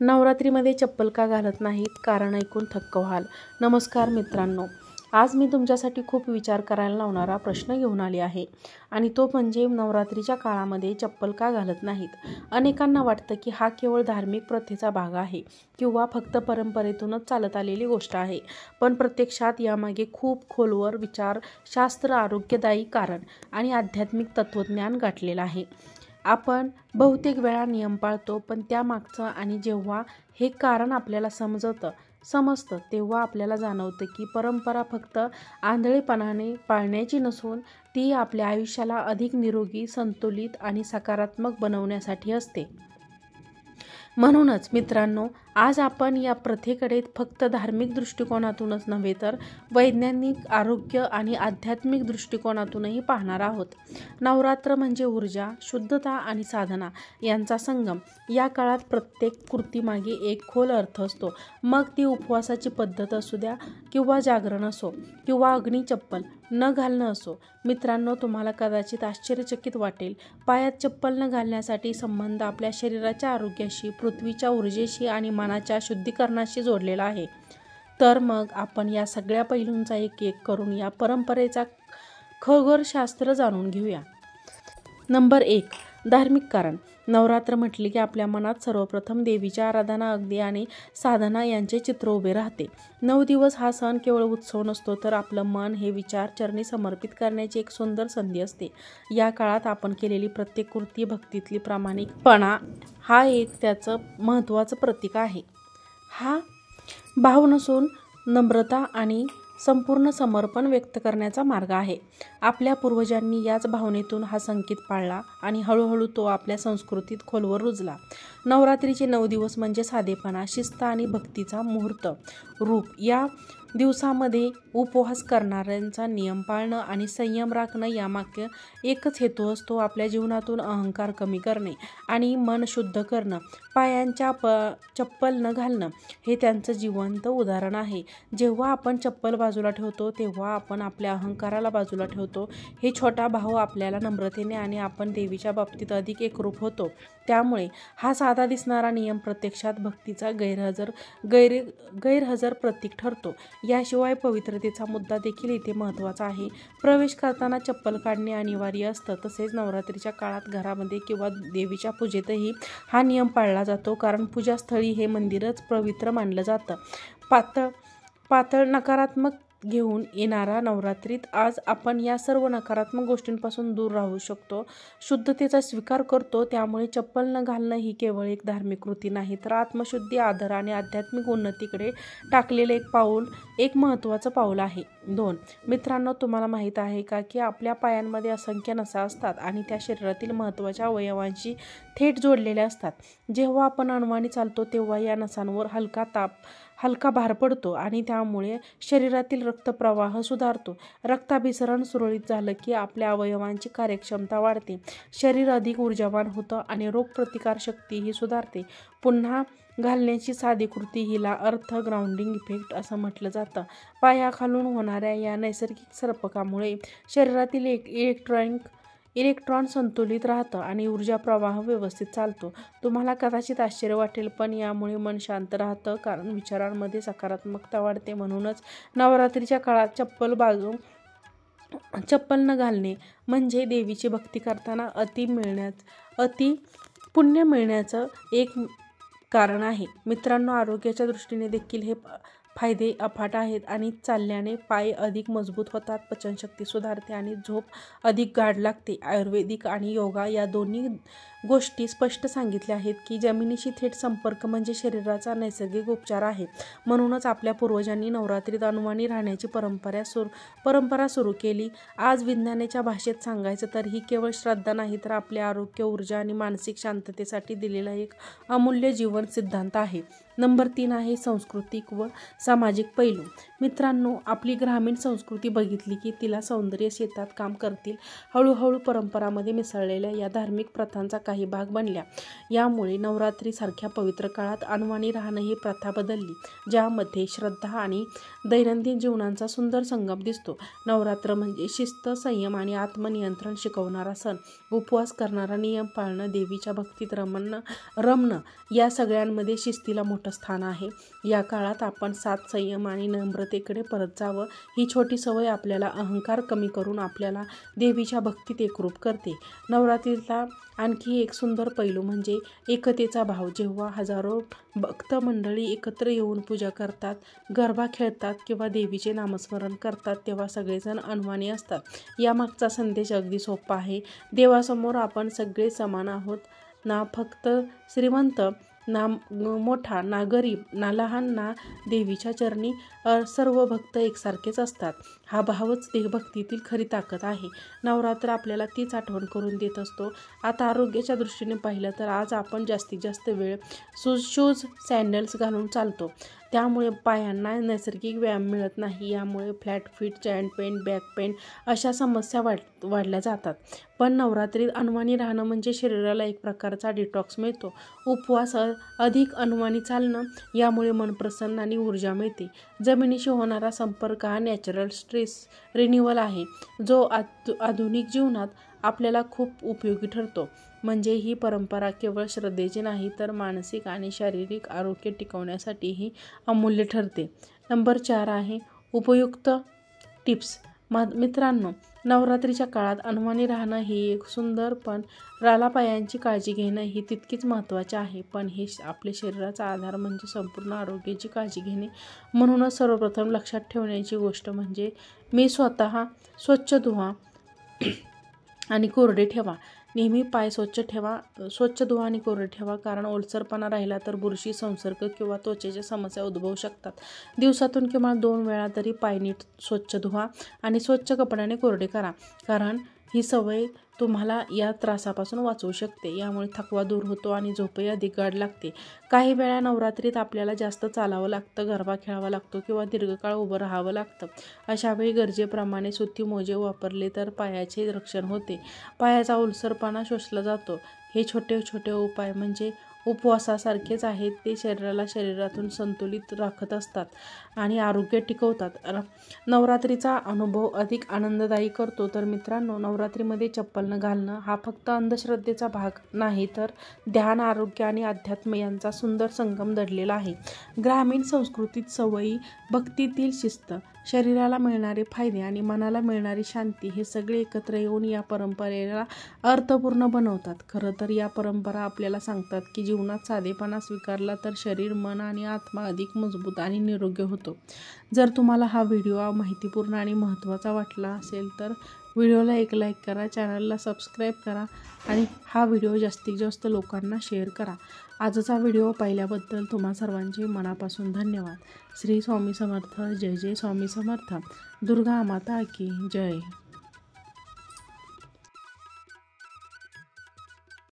नवरात्रीमध्ये चप्पल का घालत नाहीत? कारण ऐकून थक्क व्हाल. नमस्कार मित्रांनो, आज मी तुमच्यासाठी खूप विचार करायला लावणारा प्रश्न घेऊन आली आहे आणि तो म्हणजे नवरात्रीच्या काळामध्ये चप्पल का घालत नाहीत? अनेकांना वाटतं की हा केवळ धार्मिक प्रथेचा भाग आहे किंवा फक्त परंपरेतूनच चालत आलेली गोष्ट आहे. पण प्रत्यक्षात यामागे खूप खोलवर विचार, शास्त्र, आरोग्यदायी कारण आणि आध्यात्मिक तत्त्वज्ञान गाठलेलं आहे. आपण बहुतेक वेळा नियम पाळतो, पण त्यामागचं आणि जेव्हा हे कारण आपल्याला समजतं तेव्हा आपल्याला जाणवतं की परंपरा फक्त आंधळेपणाने पाळण्याची नसून ती आपल्या आयुष्याला अधिक निरोगी, संतुलित आणि सकारात्मक बनवण्यासाठी असते. म्हणूनच मित्रांनो, आज आपण या प्रथेकडे फक्त धार्मिक दृष्टिकोनातूनच नव्हे तर वैज्ञानिक, आरोग्य आणि आध्यात्मिक दृष्टिकोनातूनही पाहणार आहोत. नवरात्र म्हणजे ऊर्जा, शुद्धता आणि साधना यांचा संगम. या काळात प्रत्येक कृतीमागे एक खोल अर्थ असतो. मग ती उपवासाची पद्धत असू द्या किंवा जागरण असो किंवा अग्नी चप्पल न घालणं असो. मित्रांनो, तुम्हाला कदाचित आश्चर्यचकित वाटेल, पायात चप्पल न घालण्यासाठी संबंध आपल्या शरीराच्या आरोग्याशी, पृथ्वीच्या ऊर्जेशी आणि मनाच्या शुद्धीकरणाशी जोडलेला आहे. तर मग आपण या सगळ्या पैलूंचा एक एक करून या परंपरेचा खगोलशास्त्र जाणून घेऊया. नंबर 1. धार्मिक कारण. नवरात्र म्हटले की आपल्या मनात सर्वप्रथम देवीची आराधना, अगदी आणि साधना यांचे चित्र उभे राहते. 9 दिवस हा सण केवळ उत्सव नसतो, तर आपलं मन हे विचार चरणी समर्पित करण्याची एक सुंदर संधी असते. या काळात आपण केलेली प्रत्येक कृती भक्तीतली प्रामाणिकपणा हा एक त्याचं महत्त्वाचं प्रतीक आहे. हा भाव नसून नम्रता आणि संपूर्ण समर्पण व्यक्त करण्याचा मार्ग आहे. आपल्या पूर्वजांनी याच भावनेतून हा संकेत पाळला आणि हळूहळू तो आपल्या संस्कृतीत खोलवर रुजला. नवरात्रीचे 9 दिवस म्हणजे साधेपणा, शिस्त आणि भक्तीचा मुहूर्त रूप. या दिवसामध्ये उपवास करणाऱ्यांचा नियम पाळणं आणि संयम राखणं यामागे एकच हेतू असतो: आपल्या जीवनातून अहंकार कमी करणे आणि मन शुद्ध करणं. पायांच्या चप्पल न घालणं हे त्यांचं जिवंत उदाहरण आहे. जेव्हा आपण चप्पल बाजूला ठेवतो तेव्हा आपण आपल्या अहंकाराला बाजूला ठेवतो. हे छोटा भाव आपल्याला नम्रतेने आणि आपण देवीच्या बाबतीत अधिक एकरूप होतो. त्यामुळे हा साधा दिसणारा नियम प्रत्यक्षात भक्तीचा गैरहजर प्रतीक ठरतो. याशिवाय पवित्रतेचा मुद्दा देखील इथे महत्त्वाचा आहे. प्रवेश करताना चप्पल काढणे अनिवार्य असतं. तसेच नवरात्रीच्या काळात घरामध्ये किंवा देवीच्या पूजेतही हा नियम पाळला जातो, कारण पूजास्थळी हे मंदिरच पवित्र मानलं जातं. पातळ नकारात्मक घेऊन येणारा नवरात्रीत आज आपण या सर्व नकारात्मक गोष्टींपासून दूर राहू शकतो, शुद्धतेचा स्वीकार करतो. त्यामुळे चप्पल न घालणं ही केवळ एक धार्मिक कृती नाही, तर आत्मशुद्धी, आदर आणि आध्यात्मिक उन्नतीकडे टाकलेलं एक महत्त्वाचं पाऊल आहे. 2. मित्रांनो, तुम्हाला माहीत आहे का की आपल्या पायांमध्ये असंख्य नसा असतात आणि त्या शरीरातील महत्त्वाच्या अवयवांशी थेट जोडलेल्या असतात. जेव्हा आपण अनवाणी चालतो तेव्हा या नसांवर हलका भार पडतो आणि त्यामुळे शरीरातील रक्तप्रवाह सुधारतो. रक्ताभिसरण सुरळीत झालं की आपल्या अवयवांची कार्यक्षमता वाढते, शरीर अधिक ऊर्जावान होतं आणि रोगप्रतिकारशक्तीही सुधारते. पुन्हा घालण्याची साधी कृती हिला अर्थ ग्राउंडिंग इफेक्ट असं म्हटलं जातं. पायाखालून होणाऱ्या या नैसर्गिक सरपकामुळे शरीरातील इलेक्ट्रॉन संतुलित राहतं आणि ऊर्जा प्रवाह व्यवस्थित चालतो. तुम्हाला कदाचित आश्चर्य वाटेल, पण यामुळे मन शांत राहतं, कारण विचारांमध्ये सकारात्मकता वाढते. म्हणूनच नवरात्रीच्या काळात चप्पल न घालणे म्हणजे देवीची भक्ती करताना अति पुण्य मिळण्याचं एक कारण आहे. मित्रांनो, आरोग्याच्या दृष्टीने देखील हे फायदे अफाट आहेत आणि चालल्याने पाय अधिक मजबूत होतात, पचनशक्ती सुधारते आणि झोप अधिक गाढ लागते. आयुर्वेदिक आणि योगा या दोन्ही गोष्टी स्पष्ट सांगितल्या आहेत की जमिनीशी थेट संपर्क म्हणजे शरीराचा नैसर्गिक उपचार आहे. म्हणूनच आपल्या पूर्वजांनी नवरात्रीत अनवाणी राहण्याची परंपरा सुरू केली. आज विज्ञानाच्या भाषेत सांगायचं तर ही केवळ श्रद्धा नाही, तर आपल्या आरोग्य, ऊर्जा आणि मानसिक शांततेसाठी दिलेला एक अमूल्य जीवन सिद्धांत आहे. नंबर 3 आहे सांस्कृतिक व सामाजिक पैलू. मित्रांनो, आपली ग्रामीण संस्कृती बघितली की तिला सौंदर्य शेतात काम करतील हळूहळू परंपरामध्ये मिसळलेल्या या धार्मिक प्रथांचा काही भाग बनल्या. यामुळे नवरात्रीसारख्या पवित्र काळात अनवाणी राहणं ही प्रथा बदलली, ज्यामध्ये श्रद्धा आणि दैनंदिन जीवनाचा सुंदर संगम दिसतो. नवरात्र म्हणजे शिस्त, संयम आणि आत्मनियंत्रण शिकवणारा सण. उपवास करणारा, नियम पाळणं, देवीच्या भक्तीत रमणं या सगळ्यांमध्ये शिस्तीला मोठं स्थान आहे. या काळात आपण साथ, संयम आणि नम्रतेकडे परत जावं. ही छोटी सवय आपल्याला अहंकार कमी करून आपल्याला देवीच्या भक्तीत एकरूप करते. नवरात्रीला आणखी एक सुंदर पैलू म्हणजे एकतेचा भाव. जेव्हा हजारो भक्त मंडळी एकत्र येऊन पूजा करतात, गरबा खेळतात किंवा देवीचे नामस्मरण करतात, तेव्हा सगळेजण अनवाणी असतात. यामागचा संदेश अगदी सोपा आहे. देवासमोर आपण सगळे समान आहोत. ना फक्त श्रीमंत, ना मोठा, ना गरीब, ना लहान, ना देवीच्या चरणी सर्व भक्त एकसारखेच असतात. हा भावच देवभक्तीतील खरी ताकद आहे. नवरात्र आपल्याला तीच आठवण करून देत असतो. आता आरोग्याच्या दृष्टीने पाहिलं तर आज आपण जास्तीत जास्त वेळ शूज, सँडल्स घालून चालतो. त्यामुळे पायांना नैसर्गिक व्यायाम मिळत नाही. यामुळे flat feet, joint pain, back pain अशा समस्या वाढल्या जातात. पण नवरात्रीत अनवाणी राहणं म्हणजे शरीराला एक प्रकारचा डिटॉक्स मिळतो. उपवास, अधिक अनवाणी चालणं यामुळे मन प्रसन्न आणि ऊर्जा मिळते. जमिनीशी होणारा संपर्क हा नॅचरल स्ट्रेस रिन्यूअल आहे, जो आधुनिक जीवनात आपल्याला खूप उपयोगी ठरतो. म्हणजे ही परंपरा केवळ श्रद्धेची नाही तर मानसिक आणि शारीरिक आरोग्य टिकवण्यासाठीही अमूल्य ठरते. नंबर 4 आहे उपयुक्त टिप्स. मित्रांनो, नवरात्रीच्या काळात अनवाणी राहणं ही एक सुंदर, पण रालापायांची काळजी घेणं ही तितकीच महत्त्वाचे आहे. पण हे आपल्या शरीराचा आधार म्हणजे संपूर्ण आरोग्याची काळजी घेणे. म्हणूनच सर्वप्रथम लक्षात ठेवण्याची गोष्ट म्हणजे मी स्वतः स्वच्छ धुवा आणि कोरडे ठेवा. नेहमी पाय स्वच्छ धुवा आणि कोरडे ठेवा, कारण ओलसरपणा राहिला तर बुरशी, संसर्ग किंवा त्वचेच्या समस्या उद्भवू शकतात. दिवसातून किमान 2 वेळा तरी पाय नीट स्वच्छ धुवा आणि स्वच्छ कपड्याने कोरडे करा, कारण ही सवय तुम्हाला या त्रासापासून वाचवू शकते. यामुळे थकवा दूर होतो आणि झोपही अधिक गाढ लागते. काही वेळा नवरात्रीत आपल्याला जास्त चालावं लागतं, गरबा खेळावा लागतो किंवा दीर्घकाळ उभं राहावं लागतं. अशावेळी गरजेप्रमाणे सुती मोजे वापरले तर पायाचे रक्षण होते, पायाचा ओलसरपणा शोषला जातो. हे छोटे छोटे उपाय म्हणजे उपवासासारखेच आहेत. ते शरीराला शरीरातून संतुलित राखत असतात आणि आरोग्य टिकवतात. नवरात्रीचा अनुभव अधिक आनंददायी करतो. तर मित्रांनो, नवरात्रीमध्ये चप्पल न घालणं हा फक्त अंधश्रद्धेचा भाग नाही, तर ध्यान, आरोग्य आणि अध्यात्म यांचा सुंदर संगम दडलेला आहे. ग्रामीण संस्कृतीत सवयी, भक्तीतील शिस्त, शरीराला मिळणारे फायदे आणि मनाला मिळणारी शांती हे सगळे एकत्र येऊन या परंपरेला अर्थपूर्ण बनवतात. खरं तर या परंपरा आपल्याला सांगतात की जीवनात साधेपणा स्वीकारला तर शरीर, मन आणि आत्मा अधिक मजबूत आणि निरोगी होतो. जर तुम्हाला हा व्हिडिओ माहितीपूर्ण आणि महत्त्वाचा वाटला असेल तर व्हिडिओला एक लाईक करा, चॅनलला सबस्क्राईब करा आणि हा व्हिडिओ जास्तीत जास्त लोकांना शेअर करा. आजचा व्हिडिओ पाहिल्याबद्दल तुम्हा सर्वांचे मनापासून धन्यवाद. श्री स्वामी समर्थ. जय जय स्वामी समर्थ. दुर्गा माता की जय.